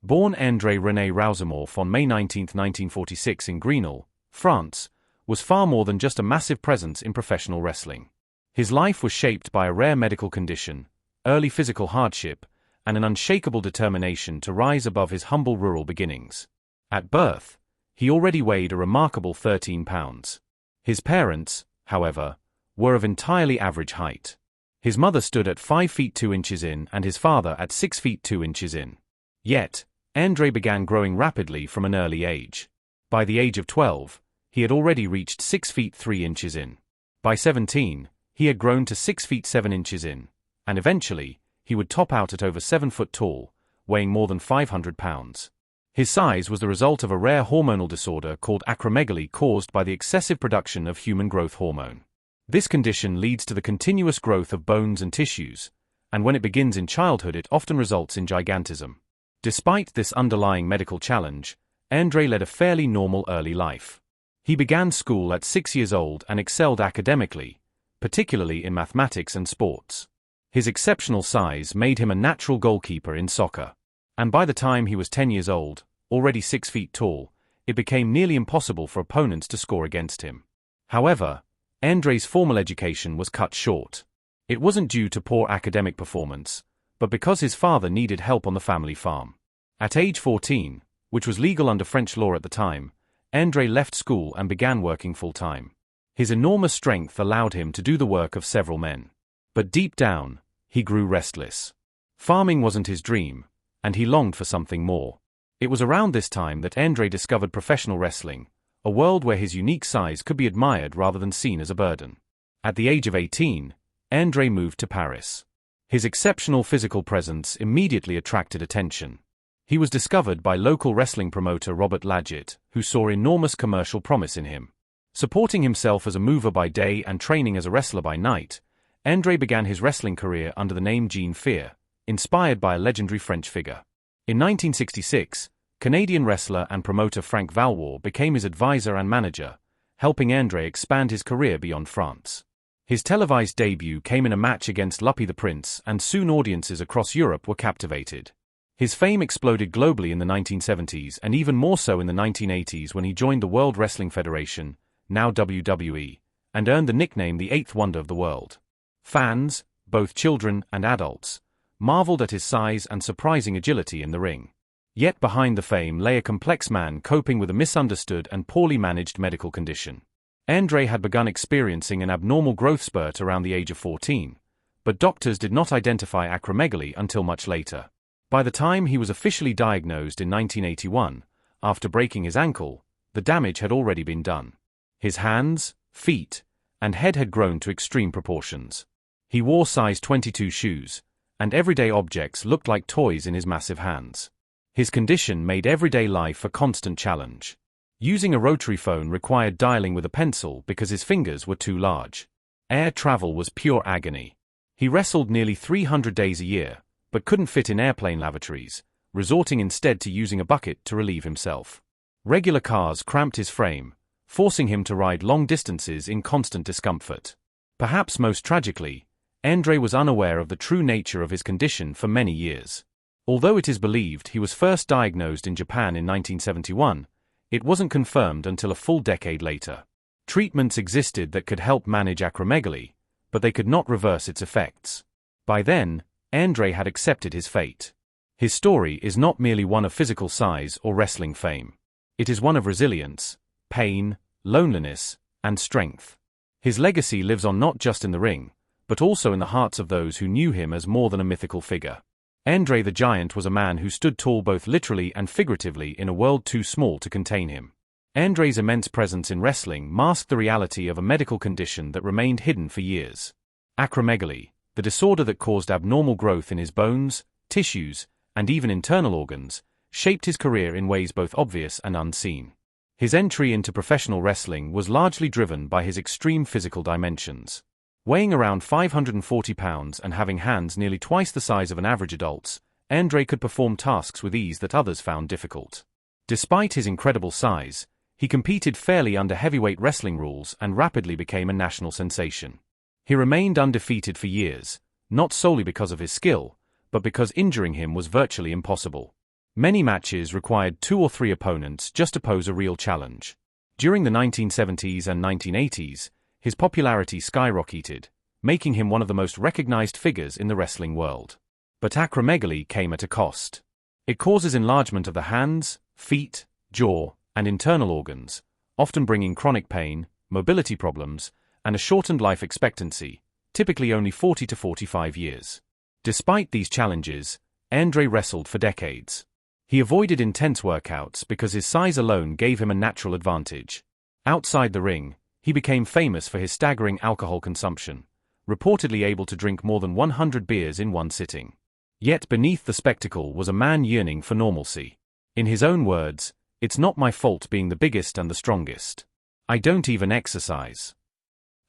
Born André René Roussimoff on May 19, 1946 in Greenall, France, was far more than just a massive presence in professional wrestling. His life was shaped by a rare medical condition, early physical hardship, and an unshakable determination to rise above his humble rural beginnings. At birth, he already weighed a remarkable 13 pounds. His parents, however, were of entirely average height. His mother stood at 5 feet 2 inches in and his father at 6 feet 2 inches in. Yet, André began growing rapidly from an early age. By the age of 12, he had already reached 6 feet 3 inches in. By 17, he had grown to 6 feet 7 inches in, and eventually, he would top out at over 7 foot tall, weighing more than 500 pounds. His size was the result of a rare hormonal disorder called acromegaly caused by the excessive production of human growth hormone. This condition leads to the continuous growth of bones and tissues, and when it begins in childhood it often results in gigantism. Despite this underlying medical challenge, André led a fairly normal early life. He began school at 6 years old and excelled academically, particularly in mathematics and sports. His exceptional size made him a natural goalkeeper in soccer. And by the time he was 10 years old, already 6 feet tall, it became nearly impossible for opponents to score against him. However, André's formal education was cut short. It wasn't due to poor academic performance, but because his father needed help on the family farm. At age 14, which was legal under French law at the time, André left school and began working full-time. His enormous strength allowed him to do the work of several men. But deep down, he grew restless. Farming wasn't his dream, and he longed for something more. It was around this time that André discovered professional wrestling, a world where his unique size could be admired rather than seen as a burden. At the age of 18, André moved to Paris. His exceptional physical presence immediately attracted attention. He was discovered by local wrestling promoter Robert Laget, who saw enormous commercial promise in him. Supporting himself as a mover by day and training as a wrestler by night, André began his wrestling career under the name Jean Fear, inspired by a legendary French figure. In 1966, Canadian wrestler and promoter Frank Valois became his advisor and manager, helping André expand his career beyond France. His televised debut came in a match against Luppy the Prince, and soon audiences across Europe were captivated. His fame exploded globally in the 1970s and even more so in the 1980s when he joined the World Wrestling Federation, now WWE, and earned the nickname the Eighth Wonder of the World. Fans, both children and adults, marveled at his size and surprising agility in the ring. Yet behind the fame lay a complex man coping with a misunderstood and poorly managed medical condition. André had begun experiencing an abnormal growth spurt around the age of 14, but doctors did not identify acromegaly until much later. By the time he was officially diagnosed in 1981, after breaking his ankle, the damage had already been done. His hands, feet, and head had grown to extreme proportions. He wore size 22 shoes, and everyday objects looked like toys in his massive hands. His condition made everyday life a constant challenge. Using a rotary phone required dialing with a pencil because his fingers were too large. Air travel was pure agony. He wrestled nearly 300 days a year, but couldn't fit in airplane lavatories, resorting instead to using a bucket to relieve himself. Regular cars cramped his frame, forcing him to ride long distances in constant discomfort. Perhaps most tragically, André was unaware of the true nature of his condition for many years. Although it is believed he was first diagnosed in Japan in 1971, it wasn't confirmed until a full decade later. Treatments existed that could help manage acromegaly, but they could not reverse its effects. By then, André had accepted his fate. His story is not merely one of physical size or wrestling fame. It is one of resilience, pain, loneliness, and strength. His legacy lives on not just in the ring, but also in the hearts of those who knew him as more than a mythical figure. André the Giant was a man who stood tall both literally and figuratively in a world too small to contain him. André's immense presence in wrestling masked the reality of a medical condition that remained hidden for years. Acromegaly, the disorder that caused abnormal growth in his bones, tissues, and even internal organs, shaped his career in ways both obvious and unseen. His entry into professional wrestling was largely driven by his extreme physical dimensions. Weighing around 540 pounds and having hands nearly twice the size of an average adult's, André could perform tasks with ease that others found difficult. Despite his incredible size, he competed fairly under heavyweight wrestling rules and rapidly became a national sensation. He remained undefeated for years, not solely because of his skill, but because injuring him was virtually impossible. Many matches required 2 or 3 opponents just to pose a real challenge. During the 1970s and 1980s, his popularity skyrocketed, making him one of the most recognized figures in the wrestling world. But acromegaly came at a cost. It causes enlargement of the hands, feet, jaw, and internal organs, often bringing chronic pain, mobility problems, and a shortened life expectancy, typically only 40 to 45 years. Despite these challenges, Andre wrestled for decades. He avoided intense workouts because his size alone gave him a natural advantage. Outside the ring, he became famous for his staggering alcohol consumption, reportedly able to drink more than 100 beers in one sitting. Yet beneath the spectacle was a man yearning for normalcy. In his own words, "It's not my fault being the biggest and the strongest. I don't even exercise."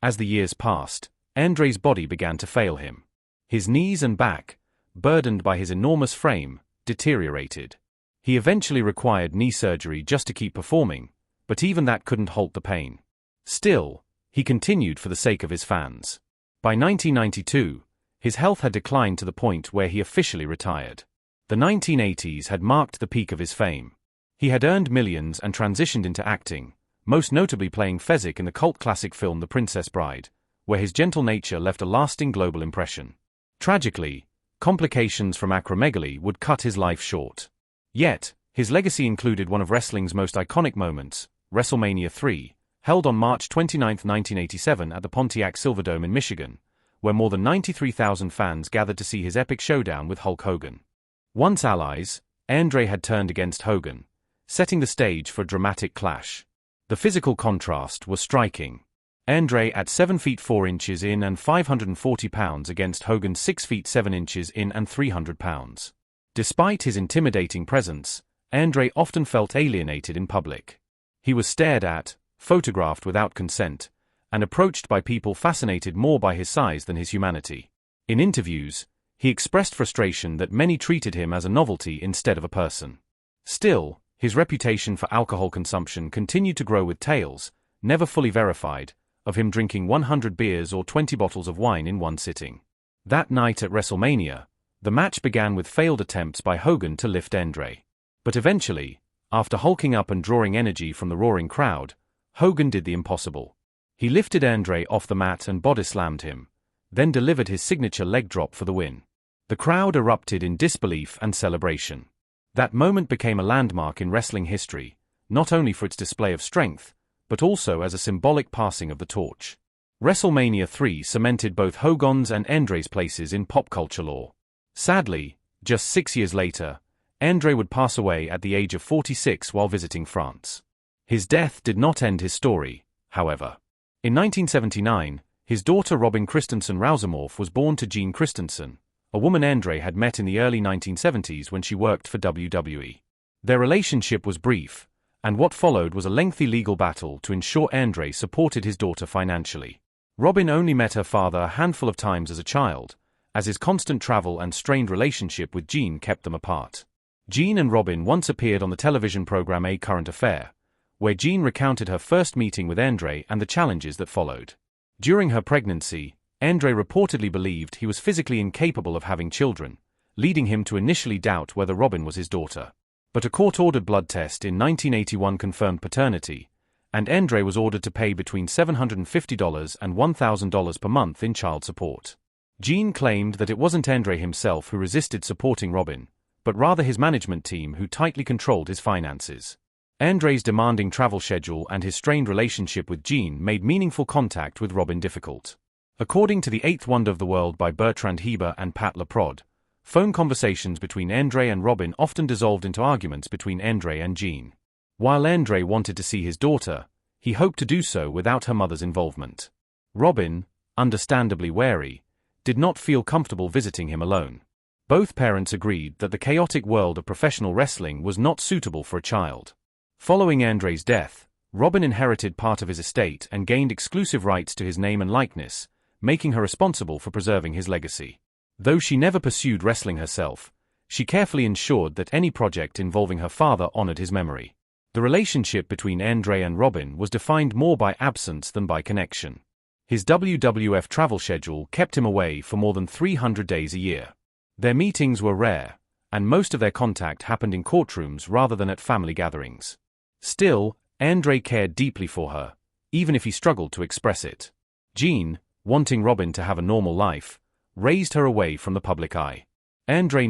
As the years passed, Andre's body began to fail him. His knees and back, burdened by his enormous frame, deteriorated. He eventually required knee surgery just to keep performing, but even that couldn't halt the pain. Still, he continued for the sake of his fans. By 1992, his health had declined to the point where he officially retired. The 1980s had marked the peak of his fame. He had earned millions and transitioned into acting, most notably playing Fezzik in the cult classic film The Princess Bride, where his gentle nature left a lasting global impression. Tragically, complications from acromegaly would cut his life short. Yet, his legacy included one of wrestling's most iconic moments, WrestleMania 3, held on March 29, 1987 at the Pontiac Silverdome in Michigan, where more than 93,000 fans gathered to see his epic showdown with Hulk Hogan. Once allies, Andre had turned against Hogan, setting the stage for a dramatic clash. The physical contrast was striking. Andre at 7 feet 4 inches in and 540 pounds against Hogan's 6 feet 7 inches in and 300 pounds. Despite his intimidating presence, Andre often felt alienated in public. He was stared at, photographed without consent, and approached by people fascinated more by his size than his humanity. In interviews, he expressed frustration that many treated him as a novelty instead of a person. Still, his reputation for alcohol consumption continued to grow with tales, never fully verified, of him drinking 100 beers or 20 bottles of wine in one sitting. That night at WrestleMania, the match began with failed attempts by Hogan to lift Andre. But eventually, after hulking up and drawing energy from the roaring crowd, Hogan did the impossible. He lifted Andre off the mat and body-slammed him, then delivered his signature leg drop for the win. The crowd erupted in disbelief and celebration. That moment became a landmark in wrestling history, not only for its display of strength, but also as a symbolic passing of the torch. WrestleMania 3 cemented both Hogan's and Andre's places in pop culture lore. Sadly, just 6 years later, Andre would pass away at the age of 46 while visiting France. His death did not end his story, however. In 1979, his daughter Robin Christensen Roussimoff was born to Jean Christensen, a woman Andre had met in the early 1970s when she worked for WWE. Their relationship was brief, and what followed was a lengthy legal battle to ensure Andre supported his daughter financially. Robin only met her father a handful of times as a child, as his constant travel and strained relationship with Jean kept them apart. Jean and Robin once appeared on the television program A Current Affair, where Jean recounted her first meeting with Andre and the challenges that followed. During her pregnancy, Andre reportedly believed he was physically incapable of having children, leading him to initially doubt whether Robin was his daughter. But a court-ordered blood test in 1981 confirmed paternity, and Andre was ordered to pay between $750 and $1,000 per month in child support. Jean claimed that it wasn't Andre himself who resisted supporting Robin, but rather his management team who tightly controlled his finances. Andre's demanding travel schedule and his strained relationship with Jean made meaningful contact with Robin difficult. According to The Eighth Wonder of the World by Bertrand Heber and Pat LaPrade, phone conversations between Andre and Robin often dissolved into arguments between Andre and Jean. While Andre wanted to see his daughter, he hoped to do so without her mother's involvement. Robin, understandably wary, did not feel comfortable visiting him alone. Both parents agreed that the chaotic world of professional wrestling was not suitable for a child. Following Andre's death, Robin inherited part of his estate and gained exclusive rights to his name and likeness, making her responsible for preserving his legacy. Though she never pursued wrestling herself, she carefully ensured that any project involving her father honored his memory. The relationship between Andre and Robin was defined more by absence than by connection. His WWF travel schedule kept him away for more than 300 days a year. Their meetings were rare, and most of their contact happened in courtrooms rather than at family gatherings. Still, Andre cared deeply for her, even if he struggled to express it. Jean, wanting Robin to have a normal life, raised her away from the public eye. Andre